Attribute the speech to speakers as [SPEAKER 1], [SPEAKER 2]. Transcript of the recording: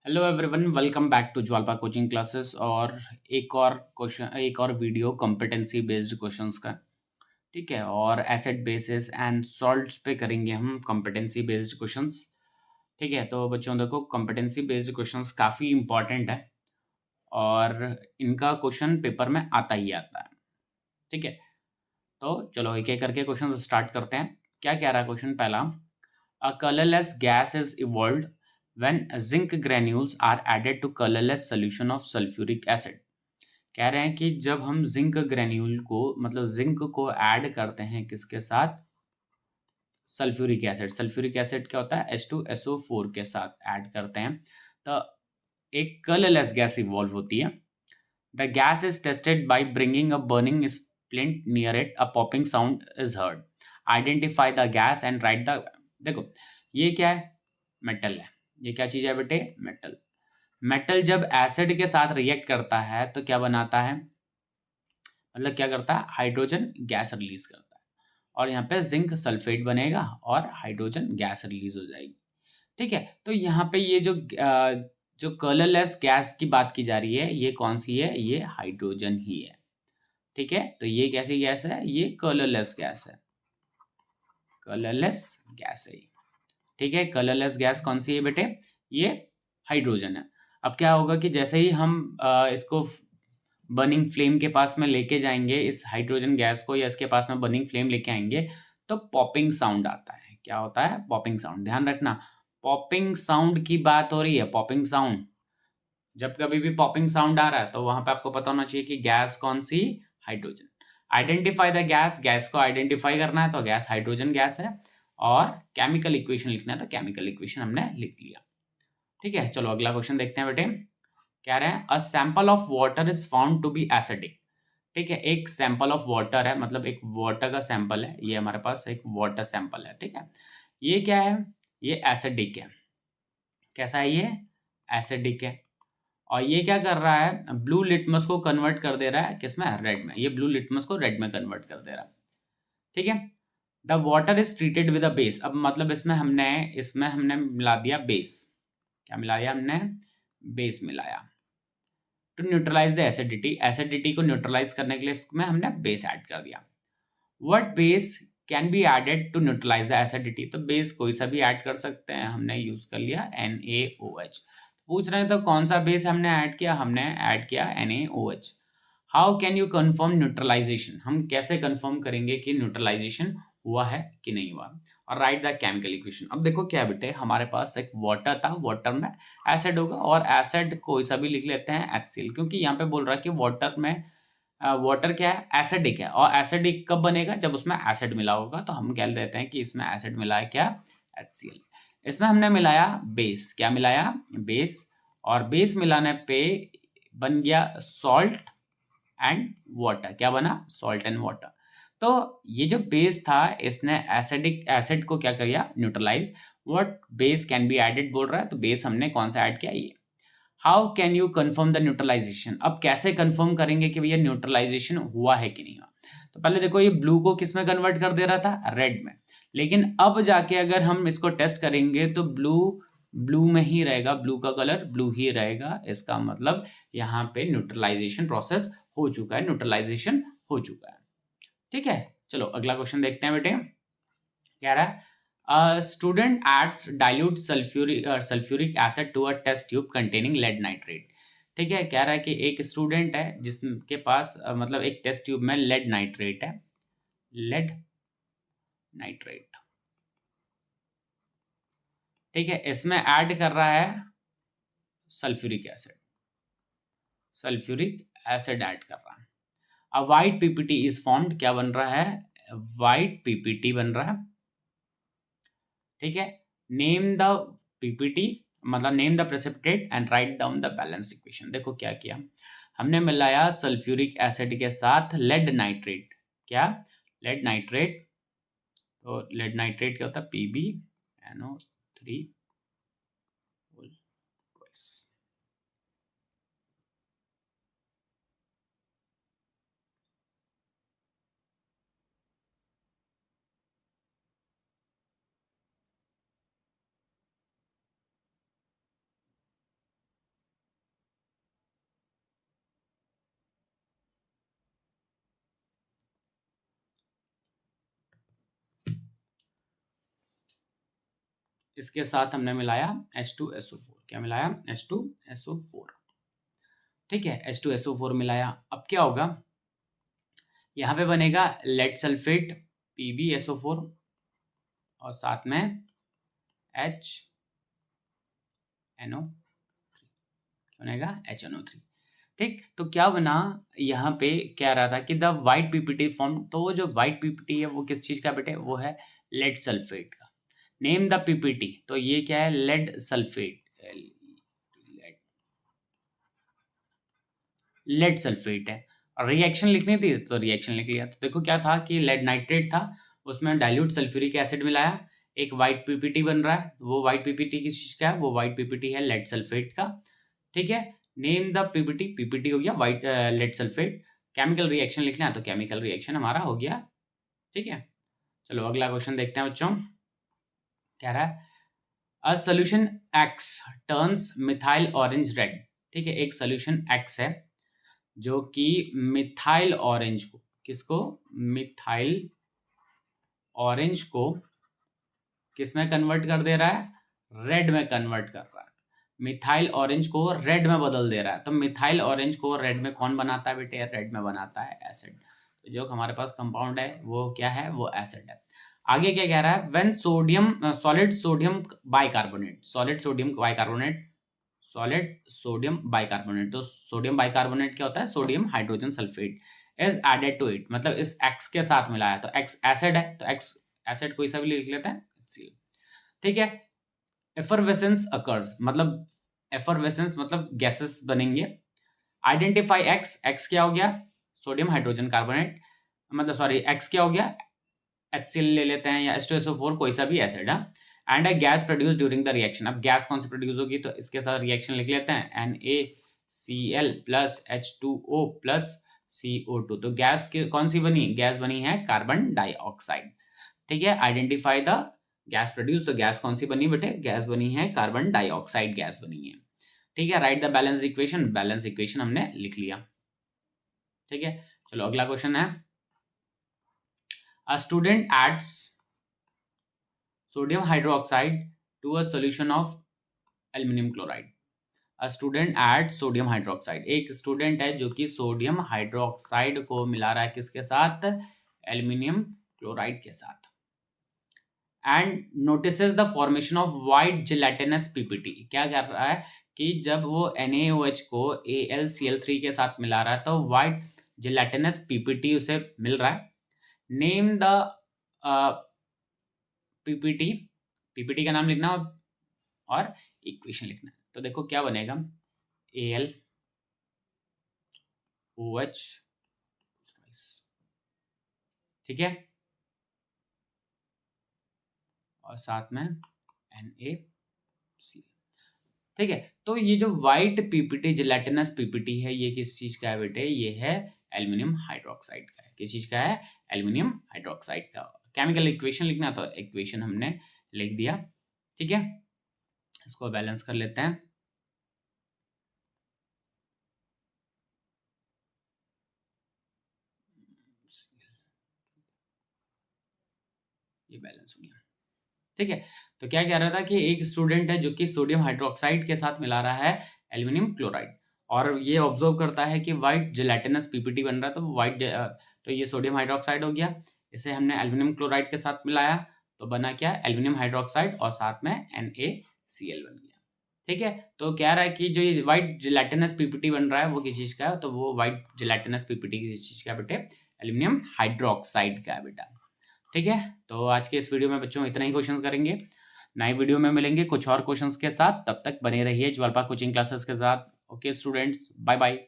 [SPEAKER 1] Hello everyone, welcome back to Jwalpa coaching classes. और एक और वीडियो कॉम्पिटेंसी बेस्ड क्वेश्चंस का। ठीक है, और एसेट बेसिस एंड सॉल्ट्स पे करेंगे हम कॉम्पिटेंसी बेस्ड क्वेश्चंस। ठीक है, तो बच्चों देखो, कॉम्पिटेंसी बेस्ड क्वेश्चंस काफ़ी इंपॉर्टेंट है और इनका क्वेश्चन पेपर में आता ही आता है। ठीक है, तो चलो एक एक करके क्वेश्चन स्टार्ट करते हैं। क्या कह रहा है क्वेश्चन पहला? A colorless gas is evolved when zinc granules are added to colorless solution of sulfuric acid। कह रहे हैं कि जब हम जिंक ग्रेन्यूल को मतलब जिंक को ऐड करते हैं किसके साथ? Sulphuric acid. सल्फ्यूरिक एसिड क्या होता है? H2SO4 के साथ ऐड करते हैं तो एक कलरलेस गैस इवॉल्व होती है। The gas is tested by bringing a burning splint near it, a popping sound is heard. Identify the gas and right the. देखो, ये क्या है? मेटल है। ये क्या चीज है बेटे? मेटल। मेटल जब एसिड के साथ रिएक्ट करता है तो क्या बनाता है? मतलब क्या करता है? हाइड्रोजन गैस रिलीज करता है और यहाँ पे जिंक सल्फेट बनेगा और हाइड्रोजन गैस रिलीज हो जाएगी। ठीक है, तो यहाँ पे ये जो कलरलेस गैस की बात की जा रही है, ये कौन सी है? ये हाइड्रोजन ही है। ठीक है, तो ये कैसी गैस है? ये कलरलेस गैस है। कलरलेस गैस है ये। ठीक है, कलरलेस गैस कौन सी है बेटे? ये हाइड्रोजन है। अब क्या होगा कि जैसे ही हम इसको बर्निंग फ्लेम के पास में लेके जाएंगे, इस हाइड्रोजन गैस को, या इसके पास में बर्निंग फ्लेम लेके आएंगे, तो पॉपिंग साउंड आता है। क्या होता है? Popping sound. ध्यान रखना, पॉपिंग साउंड की बात हो रही है। पॉपिंग साउंड, जब कभी भी पॉपिंग साउंड आ रहा है तो वहां पे आपको पता होना चाहिए कि गैस कौन सी? Hydrogen. Identify the gas. Gas को आइडेंटिफाई करना है तो गैस हाइड्रोजन गैस है। और केमिकल इक्वेशन लिखना है तो केमिकल इक्वेशन हमने लिख लिया। ठीक है, चलो अगला क्वेश्चन देखते हैं बेटे। कह रहे हैं a sample of water is found to be acidic. ठीक है, एक सैंपल ऑफ वाटर है, मतलब एक वाटर का सैंपल है। ये हमारे पास एक वाटर सैंपल है। ठीक है, ये क्या है? ये एसिडिक है। कैसा है ये? एसिडिक है। और ये क्या कर रहा है? ब्लू लिटमस को कन्वर्ट कर दे रहा है किसमें? रेड में। ये ब्लू लिटमस को रेड में कन्वर्ट कर दे रहा है। ठीक है, the water is treated with a base. अब मतलब इसमें हमने मिला दिया बेस। क्या मिला दिया हमने? बेस मिलाया to neutralise the acidity. Acidity को न्यूट्रलाइज करने के लिए इसमें हमने बेस ऐड कर दिया। What base can be added to neutralise the acidity? तो बेस कोई सा भी ऐड कर सकते हैं। हमने यूज कर लिया NaOH। पूछ रहे हैं तो कौन सा बेस हमने ऐड किया? हमने ऐड किया NaOH। How can you confirm neutralisation? हम कैसे कंफर्म करेंगे कि न्यूट्रलाइजेशन हुआ है कि नहीं हुआ? और राइट द केमिकल इक्वेशन। अब देखो क्या बेटे, हमारे पास एक वाटर था, वाटर में एसिड होगा और एसिड कोई सा भी लिख लेते हैं HCl, क्योंकि यहाँ पे बोल रहा है कि वाटर में वाटर क्या है? एसिडिक है। और एसिडिक कब बनेगा? जब उसमें एसिड मिला होगा। तो हम कह देते हैं कि इसमें एसिड मिला है क्या? HCl। इसमें हमने मिलाया बेस। क्या मिलाया? बेस। और बेस मिलाने पे बन गया सॉल्ट एंड वाटर। क्या बना? Salt and water. तो ये जो बेस था, इसने एसिडिक एसिड को क्या किया? Neutralise. What base can be added बोल रहा है, तो बेस हमने कौन सा ऐड किया? ये। How can you confirm the neutralisation? अब कैसे कन्फर्म करेंगे कि भैया न्यूट्रलाइजेशन हुआ है कि नहीं हुआ? तो पहले देखो, ये ब्लू को किस में कन्वर्ट कर दे रहा था? रेड में। लेकिन अब जाके अगर हम इसको टेस्ट करेंगे तो ब्लू ब्लू में ही रहेगा। ब्लू का कलर ब्लू ही रहेगा। इसका मतलब यहाँ पे न्यूट्रलाइजेशन प्रोसेस हो चुका है, न्यूट्रलाइजेशन हो चुका है। ठीक है, चलो अगला क्वेश्चन देखते हैं बेटे। कह रहा है student adds dilute sulphuric acid to a test tube containing lead nitrate. ठीक है, कह रहा है कि एक स्टूडेंट है जिसके पास मतलब एक टेस्ट ट्यूब में लेड नाइट्रेट है। Lead nitrate. ठीक है, इसमें ऐड कर रहा है sulphuric acid. Sulphuric acid add कर रहा है। A white PPT is formed. क्या बन रहा है? वाइट पीपीटी बन रहा है। ठीक है, नेम द पीपीटी, मतलब name the precipitate and write down the balanced equation. देखो क्या किया हमने, मिलाया सल्फ्यूरिक एसिड के साथ लेड नाइट्रेट। क्या? Lead nitrate. तो लेड नाइट्रेट क्या होता है? PbNO3। इसके साथ हमने मिलाया H2SO4। क्या मिलाया? H2SO4। ठीक है, H2SO4 मिलाया। अब क्या होगा? यहाँ पे बनेगा लेड सल्फेट PbSO4 और साथ में HNO बनेगा HNO3। ठीक, तो क्या बना? यहाँ पे कह रहा था कि द व्हाइट पीपीटी फॉर्म, तो वो जो व्हाइट पीपीटी है वो किस चीज का बेटे? वो है लेड सल्फेट का। नेम द पीपीटी, तो ये क्या है? Lead sulphate. लेड सल्फेट है। और रिएक्शन लिखनी थी तो रिएक्शन लिख लिया। तो देखो क्या था कि लेड नाइट्रेट था, उसमें डाइल्यूट सल्फ्यूरिक एसिड मिलाया, एक व्हाइट पीपीटी बन रहा है। वो व्हाइट पीपीटी किस चीज का है? वो व्हाइट पीपीटी है लेड सल्फेट का। ठीक है, नेम द पीपीटी, पीपीटी हो गया white lead sulphate. Chemical reaction लिखना है तो केमिकल रिएक्शन हमारा हो गया। ठीक है, चलो अगला क्वेश्चन देखते हैं बच्चों। कह रहा है a solution x turns methyl orange red. ठीक है, एक सोल्यूशन एक्स है जो कि मिथाइल ऑरेंज को, किसको? मिथाइल ऑरेंज को किस में कन्वर्ट कर दे रहा है? रेड में कन्वर्ट कर रहा है। मिथाइल ऑरेंज को रेड में बदल दे रहा है। तो मिथाइल ऑरेंज को रेड में कौन बनाता है बेटे? रेड में बनाता है एसिड। तो जो हमारे पास कंपाउंड है वो क्या है? वो एसिड है। आगे क्या कह रहा है? When sodium solid sodium bicarbonate, solid sodium bicarbonate, solid sodium bicarbonate. तो सोडियम बाइकार्बोनेट क्या होता है? Sodium hydrogen sulphate is added to it, मतलब इस एक्स के साथ मिलाया। तो एक्स एसिड है, तो एक्स एसिड कोई सा भी लिख लेते हैं। ठीक है, एफरवेसेंस अकर्स, मतलब एफरवेसेंस मतलब गैसेस बनेंगे। आइडेंटिफाई एक्स, एक्स क्या हो गया? सोडियम हाइड्रोजन कार्बोनेट, मतलब सॉरी एक्स क्या हो गया? HCl ले लेते हैं या H2SO4, कोई सा भी एसिड है। And a gas produce during the reaction. अब गैस कौन सी प्रोड्यूस होगी? तो इसके साथ रिएक्शन लिख लेते हैं NaCl plus H2O plus CO2। तो गैस कौन सी बनी? गैस बनी है कार्बन डाइऑक्साइड। ठीक है, आइडेंटिफाई द गैस प्रोड्यूस, तो गैस कौन सी बनी बेटे? गैस बनी है कार्बन डाइऑक्साइड गैस बनी है। ठीक है, write the balance equation, balance equation हमने लिख लिया। ठीक है, चलो अगला क्वेश्चन है a student adds sodium hydroxide to a solution of aluminium chloride. A student add sodium hydroxide, एक स्टूडेंट है जो कि सोडियम हाइड्रोक्साइड को मिला रहा है किसके साथ? एल्युमिनियम क्लोराइड के साथ। And notices the formation of white gelatinous PPT. क्या कर रहा है कि जब वो NaOH को AlCl3 के साथ मिला रहा है तो वाइट जिलेटिनस पीपीटी उसे मिल रहा है। नेम द पीपीटी, पीपीटी का नाम लिखना और इक्वेशन लिखना है। तो देखो क्या बनेगा? AlOH, ठीक है, और साथ में NaCl। ठीक है, तो ये जो व्हाइट पीपीटी जिलेटिनस पीपीटी है ये किस चीज का है बेटे? ये है एल्युमिनियम हाइड्रोक्साइड का है। किस चीज का है? एल्युमिनियम हाइड्रोक्साइड का। केमिकल इक्वेशन लिखना तो इक्वेशन हमने लिख दिया। ठीक है, इसको बैलेंस कर लेते हैं। ये बैलेंस हो गया। ठीक है, तो क्या कह रहा था कि एक स्टूडेंट है जो कि सोडियम हाइड्रोक्साइड के साथ मिला रहा है एल्युमिनियम क्लोराइड, और ये ऑब्जर्व करता है कि व्हाइट जिलेटिनस पीपीटी बन रहा है। तो व्हाइट, तो ये सोडियम हाइड्रोक्साइड हो गया, इसे हमने एल्युमिनियम क्लोराइड के साथ मिलाया तो बना क्या? एल्युमिनियम हाइड्रोक्साइड और साथ में NaCl बन गया। ठीक है, तो कह रहा है कि जो ये व्हाइट जिलेटिनस पीपीटी बन रहा है वो किस चीज का है? तो वो व्हाइट जिलेटिनस पीपीटी किस चीज का है बेटे? एल्युमिनियम हाइड्रोक्साइड का है बेटा। ठीक है, तो आज के इस वीडियो में बच्चों इतना ही क्वेश्चंस करेंगे। नए वीडियो में मिलेंगे कुछ और क्वेश्चंस के साथ। तब तक बने रहिए ज्वालपा कोचिंग क्लासेस के साथ। Okay students, bye bye.